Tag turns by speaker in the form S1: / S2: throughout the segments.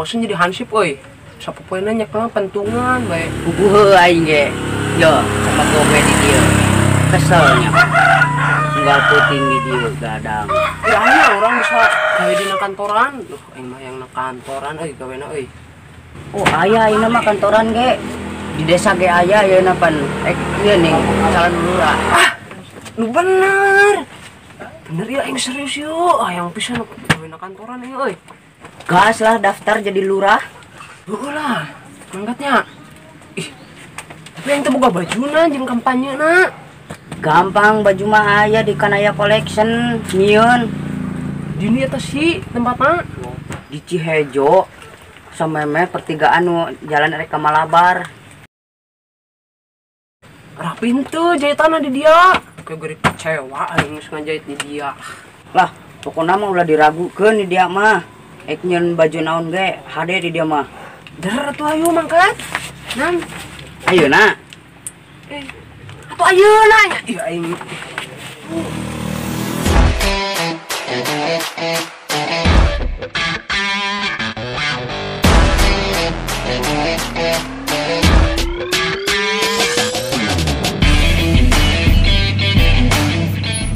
S1: bosan jadi hansip euy. Sapopoe nanya ke pentungan bae.
S2: Bubuh aing ge. Yo, sama gowe di dieu. Keselnya. Tinggal puting di dieu gadang.
S1: Ya aya orang bisa gawe di kantoran. Duh, aing mah yang kantoran euy gawena euy.
S2: Oh, aya ieu mah kantoran ge. Di desa ge aya yeuna pan ieu ning calon lurah.
S1: Ah, nu bener. Bener ya aing serius yo. Yang pisan gawe na kantoran ieu euy.
S2: Gas lah daftar jadi lurah.
S1: Heuh lah, mangkatnya. Ih, tapi yang teu boga bajuna jeung kampanyena.
S2: Gampang baju mah aya di Kanaya Collection, nyieun.
S1: Di dieu teh si tempatna.
S2: Di Cihejo. Sameme pertigaan nu jalan rek ka Malabar.
S1: Rapin tuh jahitanna di dia. Kayak geurik kecewa aing geus ngajahit di dia.
S2: Lah, pokoknya mah ulah diragukeun di dia mah. Ek nyieun baju naon ge hade di dia mah.
S1: Der atuh ayo mangkat. Nan,
S2: Ayeuna.
S1: atuh ayeuna nya. Ih aing.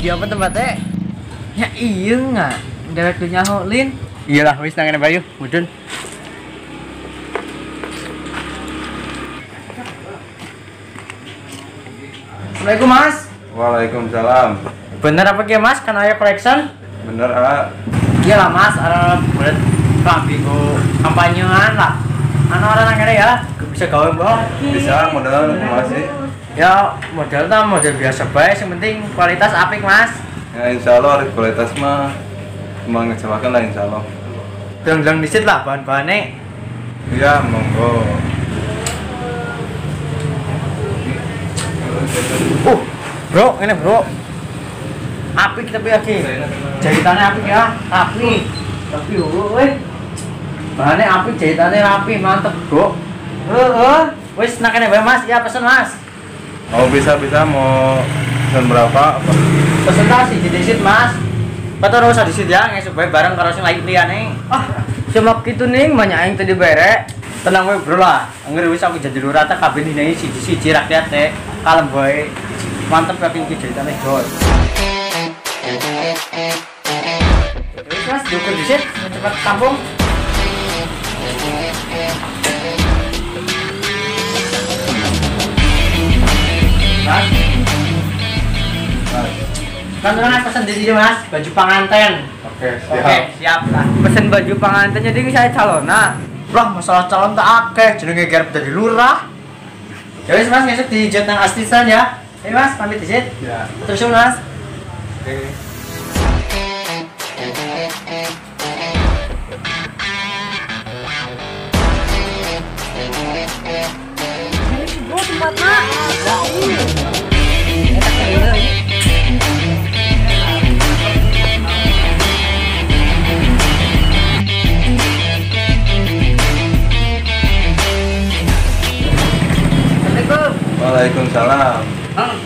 S3: Dia apa tempatnya? Ya iya nggak, dewek dunia holin.
S4: Iyalah wis nang kene Bayu, mudun.
S3: Assalamualaikum mas.
S5: Waalaikumsalam.
S3: Bener apa ya mas? Kanaya Collection?
S5: Bener ah.
S3: Iya lah mas, ada buat kambingku kampanyean lah. Orang nang kene ya, bisa gawe mbok.
S5: Bisa modal masih.
S3: Ya model tuh model biasa bae, yang penting kualitas apik mas.
S5: Ya insya Allah kualitas mah cuma ngecewakan lah insya Allah.
S3: Bilang disit lah bahan-bahannya.
S5: Iya monggo.
S3: Bro, ini bro. Apik tapi yakin. Jahitannya apik ya, rapi. Tapi woi. Bahannya apik, jahitannya rapi, mantep bro. Wis nak kene bae mas, ya pesen mas.
S5: Oh bisa mau pesan berapa? Apa?
S3: Pesen tak sih disit mas. Patah usah disit ya, ngesuk bae bareng karo sing lain liyane. Cuma gitu ning, banyak aing tadi bere. Tenang wae bro lah. Angger wis aku jadi lurah tak kabeh dinae siji-siji rakyat teh. Kalem bae. Mantep yakin ki jahitannya jol. Wis mas, diukur disit, cepat kampung. Mas. Kan orang pesan di sini mas, baju pengantin.
S5: Oke
S3: Siap lah. Pesen baju pengantin jadi saya calona. Lah masalah calon tak akeh, jenenge garap jadi lurah. Ya wis mas, ngesuk dijet nang Astisan ya. Ini mas, pamit dijet.
S5: Ya.
S3: Terus mas.
S5: Oke.
S1: Ini si bro tempatna.
S5: Waalaikumsalam.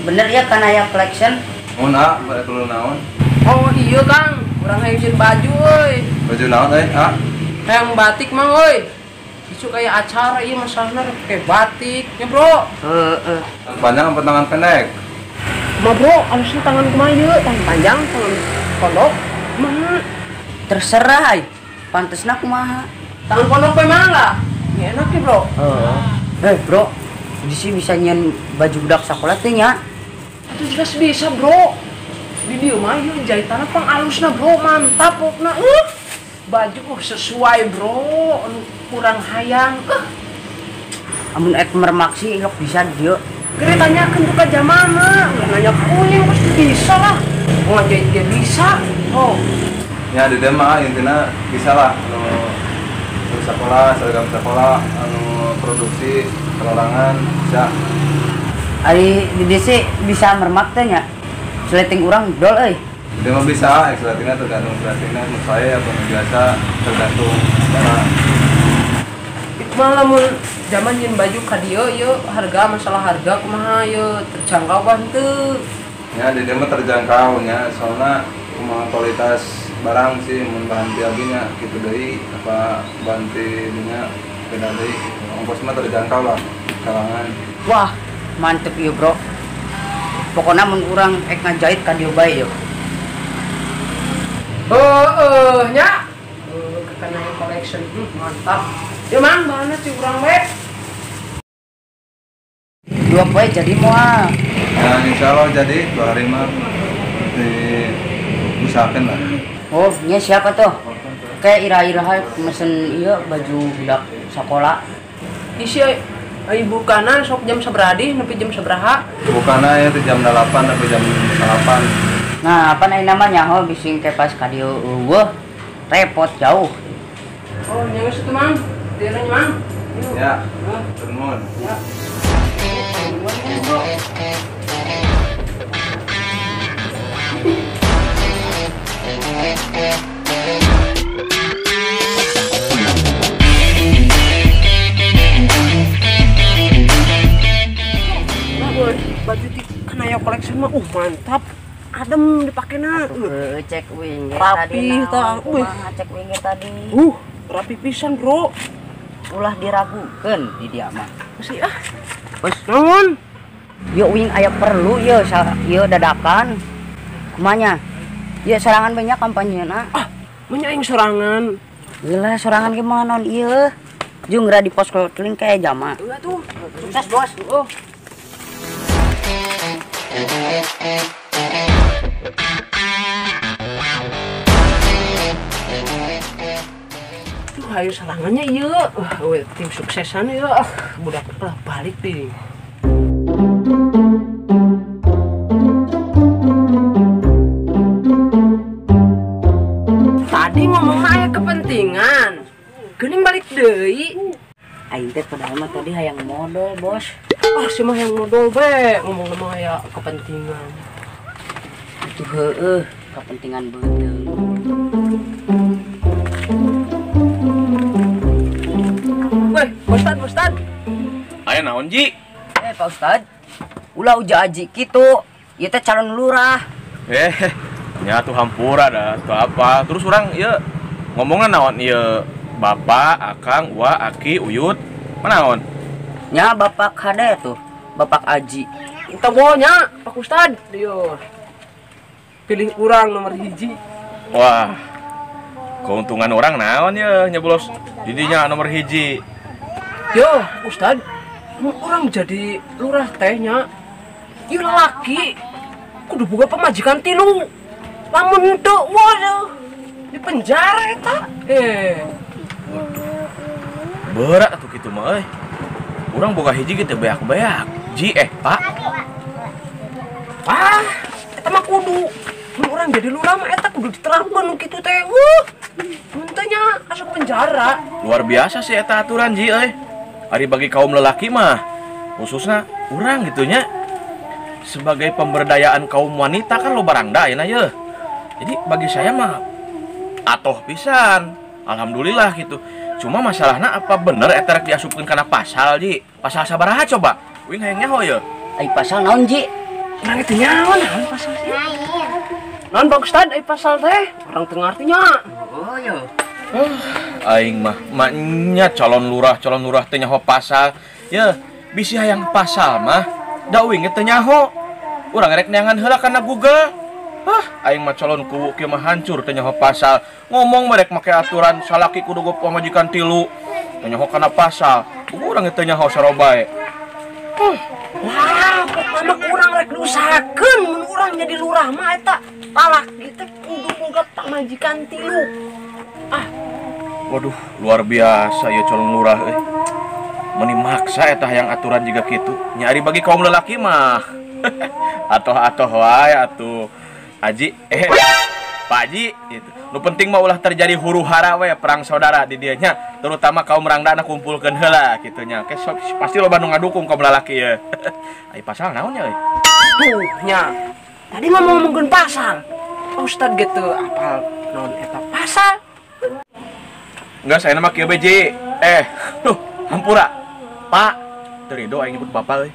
S2: Bener ya Kanaya Collection?
S5: Mun ah, balik dulu naon?
S1: Oh iya Kang, urang hayang baju euy.
S5: Baju naon ah?
S1: Hayang batik mang euy. Isu kayak acara ieu masalahna kayak batik ya bro.
S5: Tangan panjang apa tangan pendek?
S1: Mah bro, alusnya tangan kumaha ieu? Tangan panjang, tangan pondok. Mah,
S2: Terserah ay. Pantesna kumaha?
S1: tangan pondok pe mah lah. Ya enak ya bro.
S2: Bro, di sini bisa nyen baju budak sekolah teh nya.
S1: Itu jelas bisa bro. Di dieu mah ieu jahitanna pang alusna bro, mantap pokna. Baju sesuai bro, anu kurang hayang.
S2: Amun ek mermaksi yok bisa dieu.
S1: Kira tanyakan tuh ke Jamana, nanya kuning pasti bisa lah. Mau ngajahit dia bisa. Oh,
S5: Ya di dia mah intinya bisa lah. Anu sekolah, seragam sekolah, anu produksi penerangan bisa.
S2: Ari di desa bisa mermak teh nya. Seleting urang dol euy.
S5: Dia mah bisa, ekstratingnya tergantung ekstratingnya menurut saya atau biasa tergantung barang.
S1: malah mun zaman nyin baju ka dieu yeuh harga masalah harga kumaha yeuh terjangkau banget.
S5: Ya di dia mah terjangkau nya, soalnya kumaha kualitas barang sih mun bahan biaginya gitu deui apa banti dinya beda deui gitu. Ongkos mah terjangkau lah kalangan.
S2: Wah, mantep ieu, Bro. Pokoknya mun urang ngajait ka dieu bae yo.
S1: Nya. Kekana collection mantap. Ya mang, mana sih urang we?
S2: Dua poe jadi moal.
S5: Nah, insya Allah jadi 2 hari mah diusahakan lah.
S2: Oh, nya siapa tuh? Kayak ira-ira mesen ieu baju budak sekolah.
S1: Isi ibu kanan sok jam seberadi nepi jam sebraha.
S5: Bukannya ya jam 8 sampai jam 8.
S2: Nah, apa namanya? Oh, bising ke pas ka dieu eueuh. Repot jauh.
S1: Oh, nyawa situ mang. Diranya mang.
S5: Ya, turun.
S1: Ya. Baju di Kanaya Collection mah mantap. Adem dipakena.
S2: Cek wing
S1: Rapi tah.
S2: Cek wing tadi.
S1: Rapi pisan, Bro.
S2: Ulah diragukeun di dia mah.
S1: Masih ah.
S2: Bos,
S1: Naon?
S2: yuk wing aya perlu yuk dadakan. Kumanya? Ieu serangan banyak kampanyena.
S1: Menyaing sorangan.
S2: Gila sorangan gimana non ieu? Jeung di pos keliling kayak jama.
S1: Enggak tuh.
S2: Sukses, Bos.
S1: Oh. Tuh hayu serangannya ieu. Tim suksesan ieu. Budak lah balik deh. Tadi ngomong aya kepentingan. Geuning balik deui.
S2: Aing teh padahal mah tadi hayang modal, Bos.
S1: Si mah yang modal be, ngomong-ngomong aya kepentingan.
S2: Atuh heueuh, kepentingan beuteuh.
S1: Weh, Ustad.
S6: Aya naon Ji?
S2: Pak Ustad, ulah uja aji kitu. Ieu teh calon lurah.
S6: Nya tuh hampura dah, tuh apa? Terus orang ieu ngomongna naon ieu Bapak, Akang, Wa, Aki, Uyut. Mana naon?
S2: Nya Bapak hade tuh, Bapak Aji.
S1: Kita bonya, Pak Ustad. Dieu. Pilih urang nomor hiji.
S6: Wah. Keuntungan orang naon ya nyeblos didinya nomor hiji.
S1: Yo, Ustad. Orang jadi lurah tehnya. Ieu lalaki kudu boga pamajikan 3. Lamun henteu, waduh. Di penjara eta.
S6: Berat atuh kitu mah euy. Urang boga hiji gitu beak-beak. Ji Pak.
S1: Eta mah kudu. Mun urang jadi lurah mah eta kudu diterapkeun kitu teh. Mun teh nya asup penjara.
S6: Luar biasa sih eta aturan Ji euy. Ari bagi kaum lelaki mah khususnya urang gitunya sebagai pemberdayaan kaum wanita kan lo barangda ya ye. Jadi bagi saya mah atoh pisan. Alhamdulillah gitu. Cuma masalahnya apa bener eta rek diasupkeun kana pasal Ji? Pasal sabaraha coba? Wing hayang nyaho ye.
S2: Ai pasal naon Ji?
S1: Urang itu nyawa naon pasal sih? Naon Pak Ustad ai pasal teh? Urang teu ngartinya.
S2: Oh yo.
S6: Aing mah maknya calon lurah teh nyaho pasal. Ya, bisi hayang pasal mah da wing teh nyaho. Urang rek neangan heula kana Google. Aing mah calon ku kieu mah hancur teh nyaho pasal. Ngomong merek make aturan salaki kudu go pamajikan 3. Teh nyaho kana pasal. Urang teh nyaho sarobae.
S1: Wah, pokoknya kurang rek diusahakeun mun urang jadi lurah mah eta lalaki teh kudu boga pamajikan 3.
S6: Waduh, luar biasa ya calon lurah euy. Meni maksa eta hayang aturan juga kitu. Nyari bagi kaum lelaki mah. Atoh-atoh wae atuh. Haji, Pak Haji, gitu. Nu penting mah ulah terjadi huru-hara we perang saudara di dieu nya, terutama kaum rangdana kumpulkeun heula kitu nya. Pasti loba nu ngadukung kaum lelaki ya. Ai pasal naon nya euy?
S1: Tuh nya. Tadi ngomongkeun pasal. Ustad gitu apal naon eta pasal?
S6: Enggak, saya nama kieu beji. Tuh, hampura. Pak, teu ridho aing nyebut bapak euy.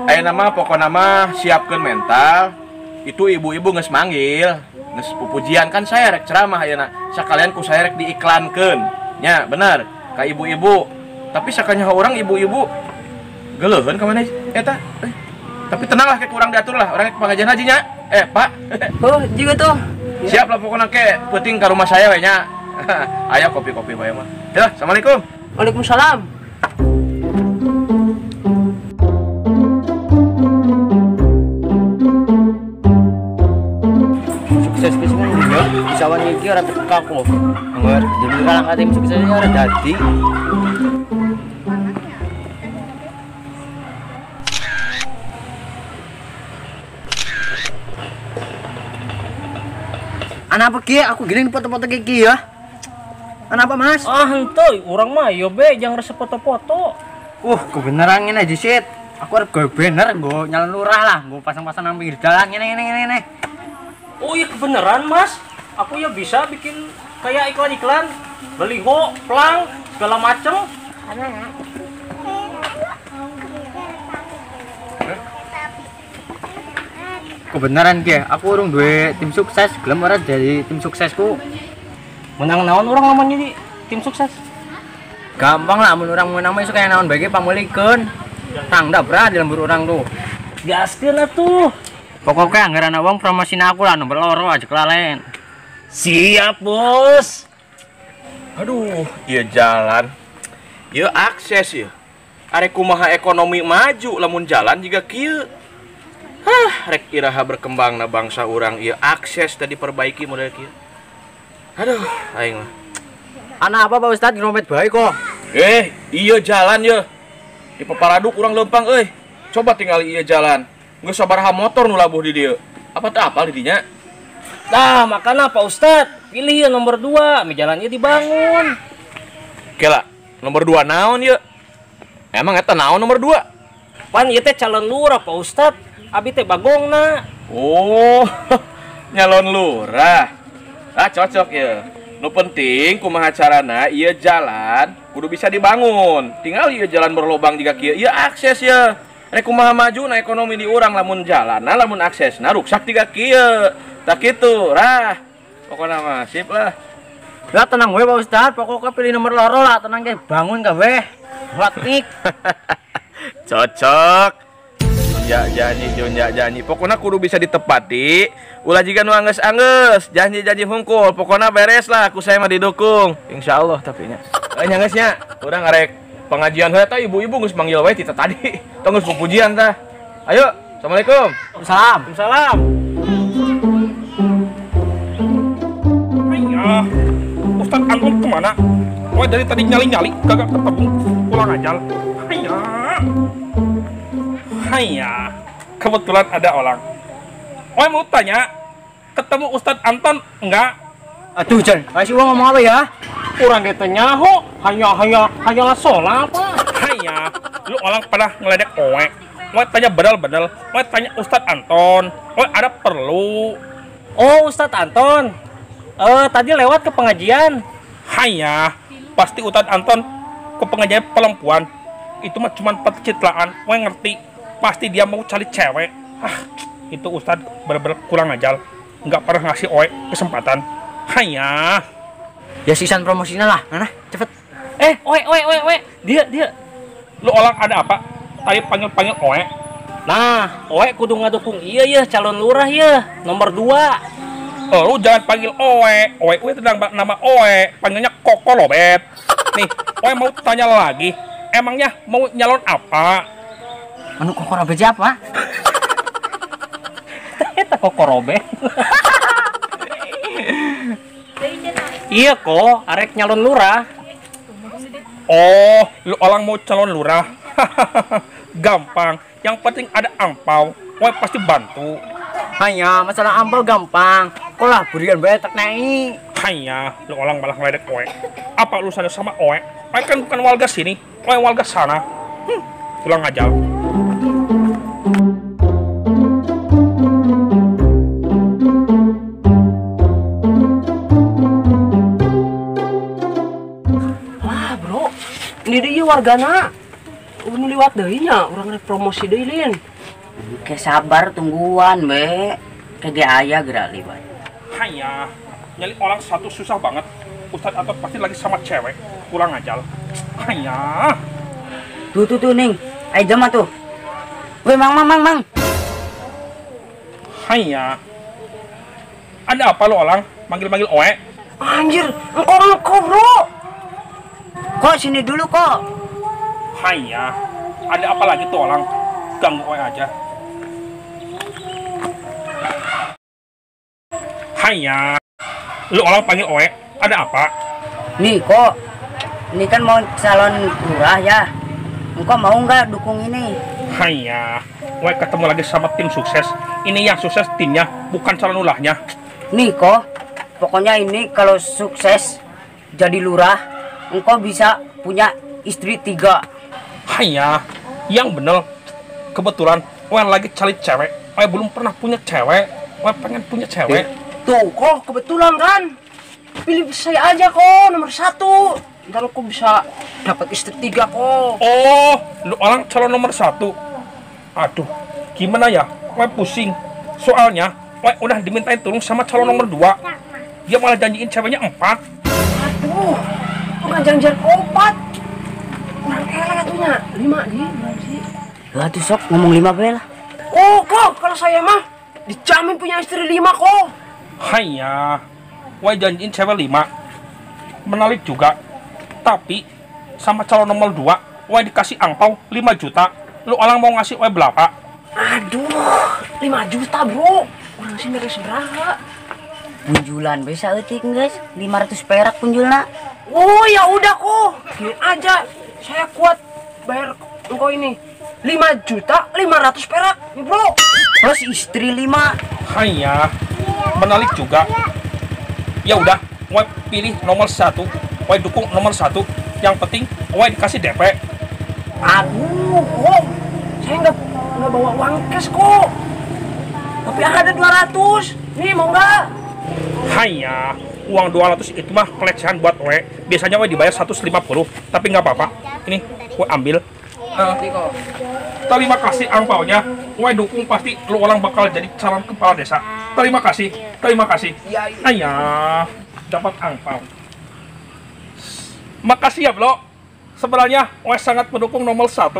S6: Aya nama pokona mah siapkeun mental. itu ibu-ibu geus manggil, geus pupujian kan saya rek ceramah ayeuna. Sakalian ku saya rek diiklankeun. Nya, bener. Ka ibu-ibu. Tapi sakanyaho orang ibu-ibu geuleuheun ka maneh eta. Tapi tenanglah kayak kurang diatur lah, orang pengajian haji nya. Pak.
S1: Oh, juga tuh.
S6: Siap lah pokoknya ke penting ke rumah saya we nya. Aya kopi-kopi bae mah. Ya, assalamualaikum.
S1: Waalaikumsalam.
S3: Sukses semua ya. Bisa wani iki ora teka kok. Angger jadi kalang kating suksesnya ora dadi. Anak apa ki? Aku gini foto-foto kiki ya. Anak apa mas?
S7: Ah henteu, urang mah yo be jangan resep foto-foto.
S3: Kebenaran ini aja sih. Aku harus gue bener, gue nyalon lurah lah, gue pasang-pasang nang pinggir jalan ini.
S7: Oh iya kebenaran mas, aku ya bisa bikin kayak iklan-iklan, baliho, plang, segala macem.
S3: Kebenaran ki, aku urung duwe tim sukses, gelem ora jadi tim suksesku.
S7: Menang naon orang namanya di tim sukses.
S3: Gampang lah, mun urang menang mah iso kaya naon bae pamulikeun. Tang dabra di lembur urang tuh.
S7: Gaskeun atuh.
S3: Pokoknya anggaran uang promosin aku lah nomor loro aja kelalen.
S7: Siap bos.
S6: Aduh, ieu jalan. Ieu akses ya. Arek kumaha ekonomi maju lamun jalan juga kieu. Rek iraha berkembangna bangsa urang ieu akses tadi perbaiki model kieu. Aduh, aing mah.
S3: Anak apa Pak Ustad ngeromet bae kok.
S6: Iya jalan ya. Di peparaduk urang lempang euy. Coba tinggal ieu jalan. Geus sabaraha motor nu labuh di dieu. Apa teu apal di dinya?
S7: Nah, makanya Pak Ustad, pilih ya nomor 2, jalannya dibangun.
S6: Kela, nomor 2 naon ya? Emang eta naon nomor 2?
S7: Pan ieu teh calon lurah Pak Ustad, abi teh bagongna.
S6: Oh, nyalon lurah. Cocok ya. Nu penting kumaha carana ieu jalan kudu bisa dibangun. Tinggal ieu jalan berlobang jika kieu ieu akses ya. Rek kumaha maju na ekonomi di urang lamun jalanna lamun aksesna ruksak tiga kieu. Tak kitu, rah. Pokona mah sip lah.
S3: Lah tenang we Pak Ustad, pokoknya pilih nomor loro lah, tenang ge bangun kabeh. Watik.
S6: Cocok. Janji. Pokona kudu bisa ditepati. Ulah jiga nu anggeus-anggeus, janji-janji hungkul. Pokona beres lah, aku saya mah didukung. Insyaallah tapi nya. Nya geus nya, urang arek pengajian heula tah ibu-ibu geus manggil wae kita tadi. Tong geus pupujian tah. Ayo, assalamualaikum.
S7: Waalaikumsalam.
S8: Ayah, Ustaz Anton kemana? Wah dari tadi nyali-nyali kagak ketemu. Pulang aja. Hayya. Kebetulan ada orang. Wah mau tanya, ketemu Ustaz Anton enggak?
S3: Aduh Jan, kasih uang ngomong apa ya?
S7: Kurang gitu nyaho, hanya sholat apa?
S8: Hayya, lu orang pada ngeledek owe. Wah tanya bedal. Wah tanya Ustaz Anton. Wah ada perlu.
S7: Oh Ustaz Anton, tadi lewat ke pengajian.
S8: Hayya, pasti Ustaz Anton ke pengajian perempuan. Itu mah cuma percitlaan. Wah ngerti. Pasti dia mau cari cewek. Itu Ustadz bener-bener kurang ajar. Nggak pernah ngasih oe kesempatan. Hayya.
S3: Ya sisan promosinya lah, mana? Cepet.
S7: Oe. Dia.
S8: Lu orang ada apa? Tadi panggil oe.
S7: Nah, oe kudu ngadukung iya calon lurah ya, nomor 2.
S8: Oh, lu jangan panggil oe. Oe itu nama oe. Panggilnya Koko Lobet. Nih, oe mau tanya lagi. Emangnya mau nyalon apa?
S3: Anu Koko Robet siapa?
S7: Eta Koko Robet. Iya kok, arek nyalon lurah.
S8: Oh, lu orang mau calon lurah. Gampang. Yang penting ada angpau. Wah pasti bantu.
S3: Hanya masalah ampau gampang. Kolah berikan bae tak naik.
S8: Hanya lu orang malah ngeledek oe. Apa urusannya sama oe? Oe kan bukan warga sini. Oe warga sana. Pulang aja.
S1: Ini dia wargana. Ulun liwat deui nya, urang rek promosi deui lin.
S2: Ke sabar tungguan be. Kagak ayah gerak liwat.
S8: Hanya nyali orang satu susah banget. Ustadz Anton pasti lagi sama cewek. Kurang ajar. Hanya.
S2: Tuh Ning. Ayo jam tuh. Weh mang.
S8: Hanya. Ada apa lo orang? Manggil-manggil oe?
S1: Anjir, engkau bro.
S2: Kok sini dulu kok.
S8: Hanya. Ada apa lagi tuh orang? Ganggu oe aja. Hanya. Lu orang panggil oe? Ada apa?
S2: Nih kok. Ini kan mau calon lurah ya. Engkau mau nggak dukung ini?
S8: Hanya. Oe ketemu lagi sama tim sukses. Ini yang sukses timnya, bukan calon lurahnya.
S2: Nih kok. Pokoknya ini kalau sukses jadi lurah, engkau bisa punya istri 3.
S8: Hanya. Yang bener. Kebetulan Oe lagi cari cewek. Oe belum pernah punya cewek. Oe pengen punya cewek.
S1: Tuh kok kebetulan kan. Pilih saya aja kok nomor 1. Ntar kok bisa dapat istri 3 kok.
S8: Oh, lu orang calon nomor 1. Aduh, gimana ya? Oe pusing. Soalnya Oe udah dimintain tolong sama calon nomor 2. Dia malah janjiin ceweknya 4.
S1: Aduh, bukan janjian 4. Kurang elek atunya. 5 di berapa sih?
S2: Lah tuh sok ngomong 15 lah.
S1: Oh kok kalau saya mah dijamin punya istri 5 kok.
S8: Hanya, Oe janjiin cewek 5. Menarik juga. Tapi sama calon nomor 2, Oe dikasih angpau 5 juta. Lu orang mau ngasih Oe berapa?
S1: Aduh, 5 juta bro. Orang sih beres berapa?
S2: Punjulan bisa eutik guys. 500 perak punjulna.
S1: Oh ya udah kok. Gini aja. Saya kuat bayar engkau ini 5 juta 500 perak nih bro.
S2: Plus istri 5.
S8: Hanya, menarik juga. Ya udah, Oe pilih nomor 1. Oe dukung nomor 1. Yang penting Oe dikasih DP.
S1: Aduh kok. Saya nggak bawa uang cash kok. Tapi ada 200. Nih mau nggak?
S8: Hanya, uang 200 itu mah pelecehan buat Oe. Biasanya Oe dibayar 150, tapi nggak apa-apa. Ini Oe ambil. Terima kasih angpaunya. Oe dukung pasti lu orang bakal jadi calon kepala desa. Terima kasih. Hanya dapat angpau. Makasih ya bro. Sebenarnya Oe sangat mendukung nomor 1,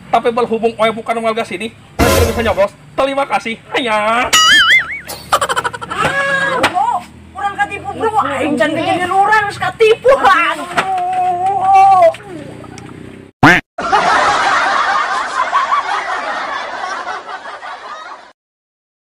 S8: tapi berhubung Oe bukan warga sini, Oe tidak bisa nyoblos. Terima kasih. Hanya.
S1: Bro, orang katipu bro. Aing jangan jadi lurang, katipu.